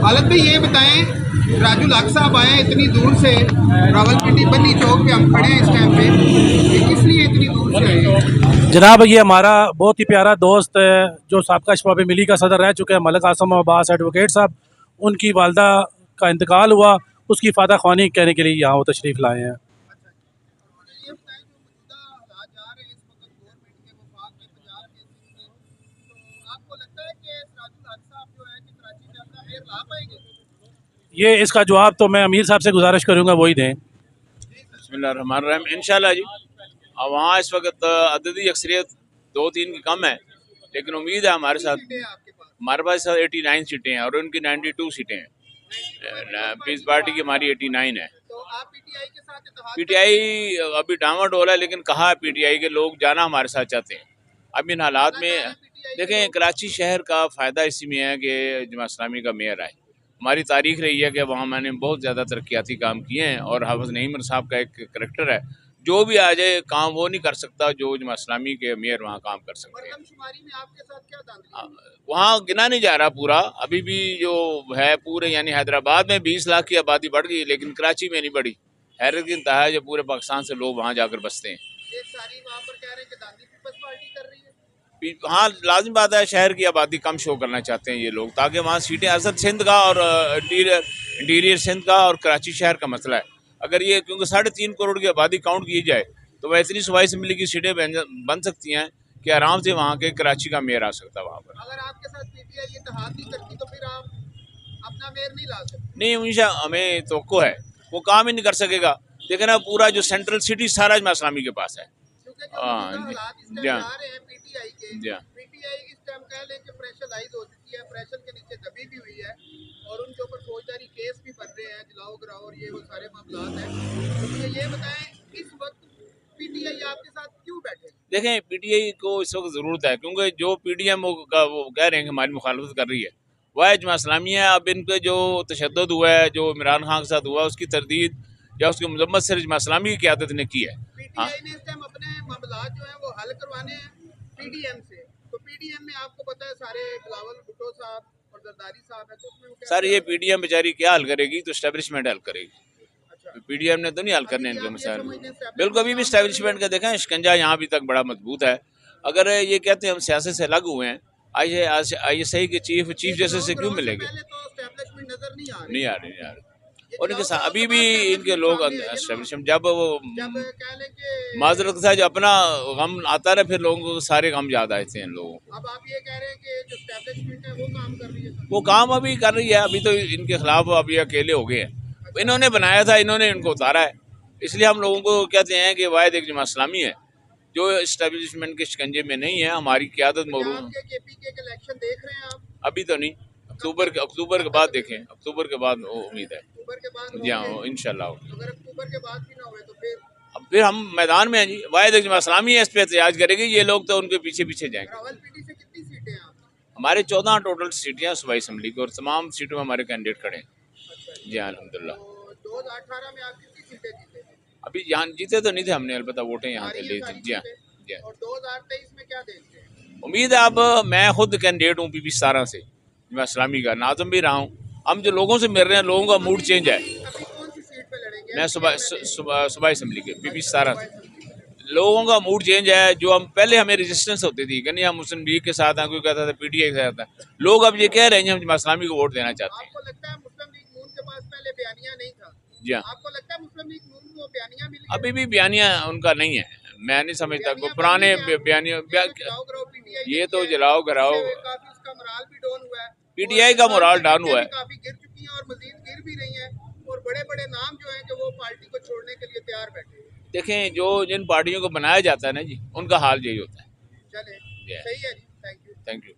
हालत भाई ये बताएं, राजू लाख साहब आए हैं इतनी दूर से, रावलपिंडी बन्नी चौक पे हम खड़े हैं इस टाइम पे, ये किस लिए इतनी दूर से आए हैं? जनाब, ये हमारा बहुत ही प्यारा दोस्त है जो साबका शबाब मिली का सदर रह चुके हैं, मलिक आसम अब्बास एडवोकेट साहब। उनकी वालदा का इंतकाल हुआ, उसकी फादा ख्वानी कहने के लिए यहाँ वो तशरीफ़ लाए हैं। ये बताएं, जो मौजूदा हालात जा रहे हैं इस वक्त गवर्नमेंट के वफाक में पंजाब के सिंध में, तो आपको लगता है कि राजू लाख साहब जो है कि कराची में अपना खैर ला पाएंगे? ये इसका जवाब तो मैं अमीर साहब से गुजारिश करूँगा, वही दें। बिस्मिल्लाहिर्रहमानिर्रहीम। इंशाल्लाह जी। अब वहाँ इस वक्त अददी अक्सरियत 2-3 की कम है, लेकिन उम्मीद है हमारे साथ। सीटें हैं आपके पास? हमारे पास 89 सीटें हैं और उनकी 92 सीटें हैं। पीस पार्टी की हमारी 89 है। तो आप पीटीआई के साथ इत्तेहाद पीटीआई अभी डामाडोल है, लेकिन कहा पीटीआई के लोग जाना हमारे साथ चाहते हैं। अब इन हालात में देखें, कराची शहर का फ़ायदा इसी में है कि जमात इस्लामी का मेयर आए। हमारी तारीख रही है कि वहाँ मैंने बहुत ज़्यादा तरक्याती काम किए हैं और हाफिज़ नईम साहब का एक करैक्टर है, जो भी आ जाए काम वो नहीं कर सकता जो जमात इस्लामी के मेयर वहाँ काम कर सकते हैं। मरदमशुमारी में आपके साथ क्या धांधली? वहाँ गिना नहीं जा रहा पूरा, अभी भी जो है पूरे, यानी हैदराबाद में 20 लाख की आबादी बढ़ गई, लेकिन कराची में नहीं बढ़ी। हैरत की इंतहा है जो पूरे पाकिस्तान से लोग वहाँ जाकर बसते हैं। ये सारी वहाँ पर कह रहे हैं कि धांधली पीपल्स पार्टी कर रही है। हाँ, लाजिम बात है, शहर की आबादी कम शो करना चाहते हैं ये लोग, ताकि वहाँ सीटें, असद सिंध का और इंटीरियर सिंध का और कराची शहर का मसला है। अगर ये, क्योंकि 3.5 करोड़ की आबादी काउंट की जाए तो वह इतनी सूबाई असम्बली की सीटें बन सकती हैं कि आराम से वहाँ के कराची का मेयर आ सकता है वहाँ पर। अगर आपके साथ पीटीआई इत्तेहाद नहीं करती तो फिर आप अपना मेयर नहीं ला सकते? नहीं, हमेशा हमें तवक्को है, वो काम ही नहीं कर सकेगा। देखिए ना, पूरा जो सेंट्रल सिटी सारा जमात इस्लामी के पास है। क्योंकि जो हालात इस टाइम जा रहे हैं पीटीआई के, पीटीआई इस टाइम कह लें कि प्रेशराइज हो चुकी है, प्रेशर के नीचे दबी भी हुई है और उनके ऊपर फौजदारी केस भी बन रहे हैं, जलाओ गिराओ और ये वो सारे मामलात हैं। तो ये बताएं, इस वक्त पीटीआई आपके साथ क्यों बैठे? देखें, पीटीआई को इस वक्त ज़रूरत है, क्योंकि जो पीडीएम का वो कह रहे हैं कि हमारी मुखालफत कर रही है, वह जमात इस्लामी है। अब इन पे जो तशद्दुद हुआ है, जो इमरान खान के साथ हुआ, उसकी तरदीद या उसकी मजम्मत सिर्फ जमात इस्लामी की क़यादत ने की है। पीटीआई ने इस टाइम अपने मामलात जो हैं वो हल करवाने हैं पीडीएम से, तो पीडीएम में आपको पता है सारे बिलावल भुट्टो साहब और जरदारी साहब है, तो उसमें सर, ये पीडीएम बेचारी क्या हल करेगी? तो इस्टेब्लिशमेंट हल करेगी। पीडीएम ने तो नहीं हल करने इनके मसाइल। बिल्कुल, अभी भी इस्टेब्लिशमेंट का देखें, शिकंजा यहाँ अभी तक बड़ा मजबूत है। अगर ये कहते हैं हम सियासत से अलग हुए हैं, ICI के चीफ जस्टिस से क्यों मिलेंगे? नहीं आ रही। और इनके साथ अभी भी इनके लोग एस्टेब्लिशमेंट, जब वो माजरत के साथ जो अपना गम आता है, फिर लोगों को सारे गम याद आते हैं लोगों को। अब आप ये कह रहे हैं कि जो एस्टेब्लिशमेंट है वो काम कर रही है? वो काम अभी कर रही है, अभी तो इनके खिलाफ अभी अकेले हो गए हैं। इन्होंने बनाया था, इन्होंने इनको उतारा है, इसलिए हम लोगों को कहते हैं कि वाहिद एक जमात इस्लामी है जो एस्टेब्लिशमेंट के शिकंजे में नहीं है। हमारी क़यादत मौजूद इलेक्शन देख रहे हैं आप? अभी तो नहीं, अक्टूबर के बाद देखें, अक्टूबर के बाद उम्मीद है। जी हाँ, इंशाल्लाह। अगर अक्टूबर के बाद भी ना हुए तो फिर हम मैदान में हैं जी। वाहिद एक जमात इस्लामी है, इस पर एहतजाज करेगी। ये लोग तो उनके पीछे जाएंगे। रावलपिंडी से कितनी सीटें हैं आपकी? हमारे 14 टोटल सीटें हैं सूबाई असम्बली की, और तमाम सीटों में हमारे कैंडिडेट खड़े हैं। जी हाँ, अल्हम्दुलिल्लाह। 2018 में आप कितनी सीटें जीते? अभी यहाँ जीते तो नहीं थे हमने, अलबत्ता वोटें यहाँ से ली थी। जी हाँ, जी हाँ। और 2023 में क्या देखते हैं? उम्मीद है, अब मैं खुद कैंडिडेट हूँ PB 17 से, जमात इस्लामी का नाज़िम भी रहा हूँ। हम जो लोगों से मिल रहे हैं, लोगों का मूड चेंज है। अभी कौन सी सीट पे लड़ेंगे? मैं सूबाई असम्बली के PB 17 से, लोगों का मूड चेंज है। जो हम पहले हमें रेजिस्टेंस होती थी कि नहीं हम मुस्लिम लीग के साथ हैं, कोई कहता था PTI के साथ है, लोग अब ये कह रहे हैं हम जमात इस्लामी को वोट देना चाहते हैं। आपको लगता है मुस्लिम लीग नून के पास पहले बयानिया नहीं था? जी हाँ। आपको लगता है मुस्लिम लीग नून को बयानिया मिली? अभी भी बयानिया उनका नहीं है, मैं नहीं समझता। पुराने बयानिया, ये तो जलाओ गिराओ, काफी उसका मोराल भी डाउन हुआ है, PTI का मोराल डाउन हुआ है, काफी गिर चुकी है और मजीद गिर भी रही है, और बड़े बड़े नाम जो हैं कि वो पार्टी को छोड़ने के लिए तैयार बैठे हैं। देखें, जो जिन पार्टियों को बनाया जाता है ना जी, उनका हाल यही होता है। चले, सही है जी, थैंक यू।